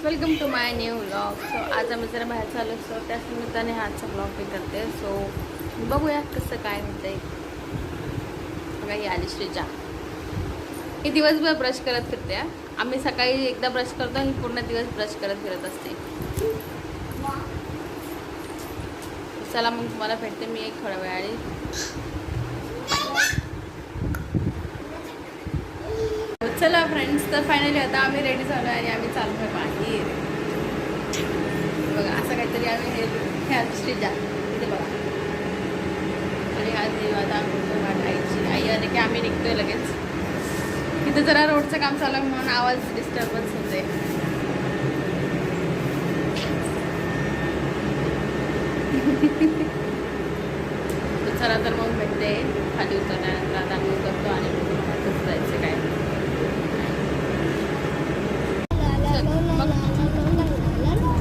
Welcome to my new vlog. So आज आम्ही जरा बाहेर चालू असतो, त्याच निमित्ताने आजचा व्लॉग मी करते. सो बघूया कसं काय होतंय. बघा ही आली श्रीजा, ही दिवसभर ब्रश करत फिरते. आम्ही सकाळी एकदा ब्रश करतो, ही पूर्ण दिवस ब्रश करत फिरत असते. चला मग तुम्हाला भेटते मी एक थोड्या वेळाने. चला फ्रेंड्स, तर फायनली आता आम्ही रेडी झालो आणि आम्ही चालू आहे बाहेर. बघा असं काहीतरी आम्ही हे श्रीजा इथे बघा. आणि आज आता आम्ही आईची आई आली की आम्ही निघतोय लगेच. इथं जरा रोडचं काम चालू आहे म्हणून आवाज डिस्टर्बन्स होते. चला तर मग भेटते खाली उतरल्यानंतर. आता आम्ही उतरतो आणि कसं जायचं काय.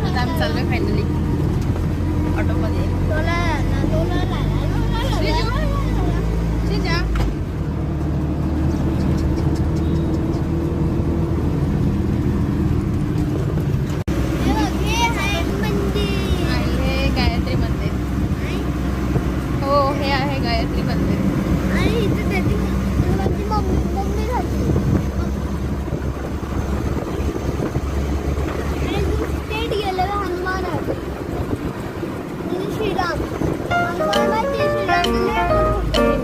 आता आम्ही चाललोय फायनली ऑटोमध्ये. गायत्री मंदिर. हो, हे आहे गायत्री मंदिर.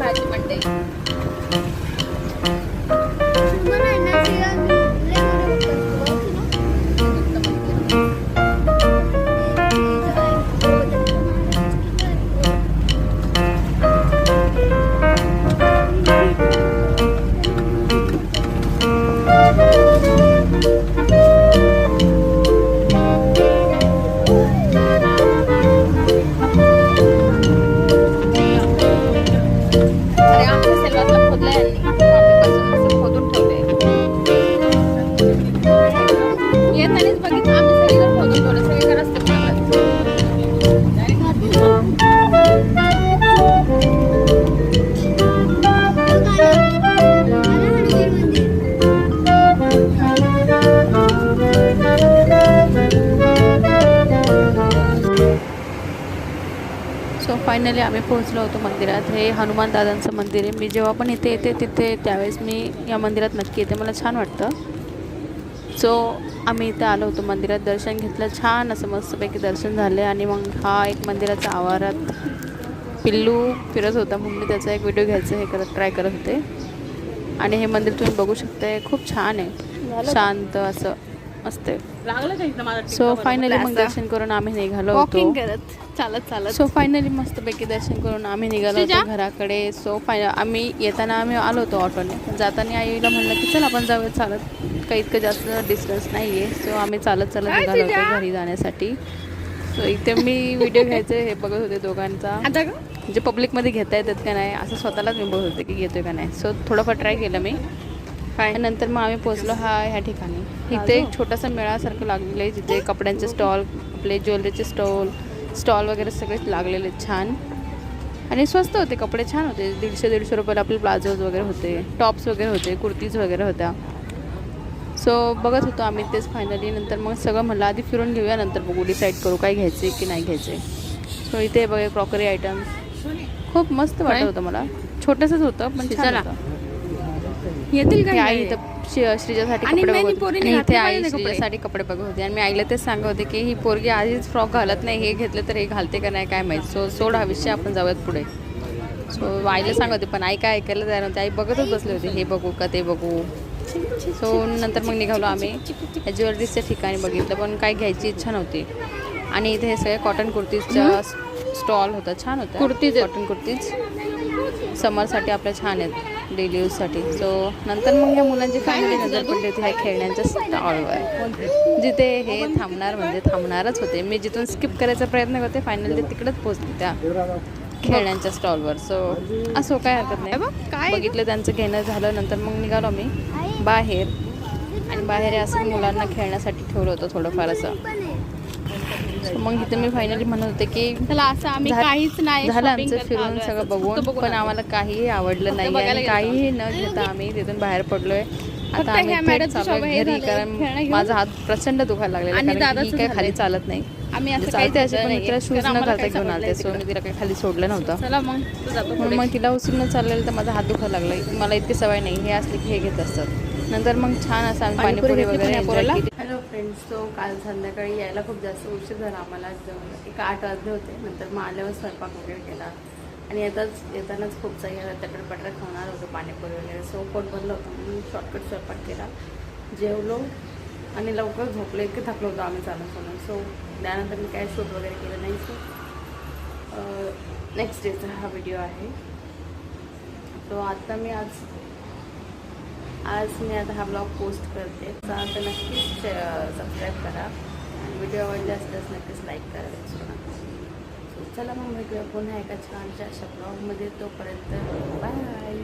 भाजी मंडई. सो फायनली आम्ही पोहोचलो होतो मंदिरात. हे हनुमान दादांचं मंदिर आहे. मी जेव्हा पण इथे येते तिथे त्यावेळेस मी या मंदिरात नक्की येते, मला छान वाटतं. सो आम्ही इथे आलो होतो मंदिरात, दर्शन घेतलं, छान असं मस्तपैकी दर्शन झाले. आणि मग हा एक मंदिराच्या आवारात पिल्लू फिरत होता म्हणून मी त्याचा एक व्हिडिओ घ्यायचं हे ट्राय करत होते. आणि हे मंदिर तुम्ही बघू शकता, खूप छान आहे, शांत असं मस्त आहे. सो फायनली मग दर्शन करून आम्ही निघालो होतो चालत. सो फायनली मस्तपैकी दर्शन करून आम्ही निघालो होतो घराकडे. सो आम्ही येताना आम्ही आलो होतो ऑटोने, जाताना आईला म्हणलं की चल आपण जाऊया चालत, काही इतकं जास्त डिस्टन्स नाही आहे. सो आम्ही चालत निघालो होतो घरी जाण्यासाठी. सो इथे मी व्हिडिओ घ्यायचे हे बघत होते दोघांचा, म्हणजे पब्लिकमध्ये घेता येतात का नाही असं स्वतःलाच मी बघत होते की घेतोय का नाही. सो थोडंफार ट्राय केलं मी. नंतर मग आम्ही पोहोचलो ह्या ठिकाणी. इथे एक छोटासा मेळासारखं लागलेलं आहे, जिथे कपड्यांचे स्टॉल, आपले ज्वेलरीचे स्टॉल वगैरे सगळेच लागलेले छान. आणि स्वस्त होते, कपडे छान होते. 150-150 रुपयाला आपले प्लाझोज वगैरे होते, टॉप्स वगैरे होते, कुर्तीज वगैरे होत्या. सो बघत होतो आम्ही तेच फायनली. नंतर मग सगळं म्हणलं आधी फिरून घेऊया, नंतर बघू डिसाईड करू काय घ्यायचं की नाही घ्यायचं. सो इथे बघा क्रॉकरी आयटम्स खूप मस्त वाटत होतं मला. छोटंसंच होतं पण छान होतं. येतील का आई श्रीजासाठी कपडे बघत. इथे आई श्रीजासाठी कपडे बघत होते आणि मी आईला तेच सांगत होते की ही पोरगी आधीच फ्रॉक घालत नाही, हे घेतलं तर हे घालते का नाही काय माहीत. सो सोड हा विषय, आपण जाऊयात पुढे. सो आईला सांगत होते पण आई काय ऐकायला तयार नव्हते. आई बघतच बसले होते, हे बघू का ते बघू. सो नंतर मग निघालो आम्ही. ज्वेलरीजच्या ठिकाणी बघितलं पण काही घ्यायची इच्छा नव्हती. आणि इथे हे सगळे कॉटन कुर्तीजचा स्टॉल होता, छान होता. कॉटन कुर्तीज समरसाठी आपल्या छान आहेत, डेली यूजसाठी. सो नंतर मग या मुलांची फायनली नजर पडली होती ह्या खेळण्यांच्या स्टॉलवर, जिथे हे थांबणार म्हणजे थांबणारच होते. मी जिथून स्किप करायचा प्रयत्न करते, फायनली तिकडेच पोहोचले त्या खेळण्यांच्या स्टॉलवर. सो असो काय हरकत नाही. बघितलं त्यांचं घेणं झालं. नंतर मग निघालो आम्ही बाहेर. आणि बाहेर असं मुलांना खेळण्यासाठी ठेवलं होतं थोडंफार असं. मग इथे मी फायनली म्हणत होते की चला असं आम्ही काहीच नाही झालं आमचं फिरून सगळं बघून, पण आम्हाला काहीही आवडलं नाही आणि काहीही न घेता आम्ही तिथून बाहेर पडलोय. आता आम्ही थेट चाललो घरी, कारण माझा हात प्रचंड दुखायला लागलेला आणि कारण की मी काय दादाचं खाली चालत नाही. आम्ही असं चालते काही असे पण मी तिला शूज न घालता घेऊन आलते, सो मी तिला काही खाली सोडलं नव्हतं. चला मग तू जातो म्हणून मग तिला उचलून चाललेलं तर माझा हात दुखायला लागला. मला इतकी सवय नाही, हे असले की हे घेत असतात. नंतर मग छान असं आम्ही पाणीपुरी वगैरे एन्जॉय केली. हॅलो फ्रेंड्स, तो काल संध्याकाळी यायला खूप जास्त उशीर झाला आम्हाला. एक 8 वाजले होते. नंतर मग आल्यावर स्वयंपाक वगैरे केला आणि येतानाच खूप काही तटरपटर खाणार होतो पाणीपुरी वगैरे. सो पोट बनलं होतं म्हणून शॉर्टकट स्वयंपाक केला, जेवलो आणि लवकर झोपलो. इतके थकलो होतो आम्ही चालून. सो त्यानंतर मी काय शूट वगैरे केलं नाही. सो नेक्स्ट डेचा हा व्हिडिओ आहे. तो आता मी आज मी आता हा ब्लॉग पोस्ट करते. तर नक्कीच सबस्क्राईब करा आणि व्हिडिओ आवडले असल्यास नक्कीच लाईक करा विसरू नका. सो चला मग भेटूया पुन्हा एका छानशा अशा ब्लॉगमध्ये. तोपर्यंत बाय.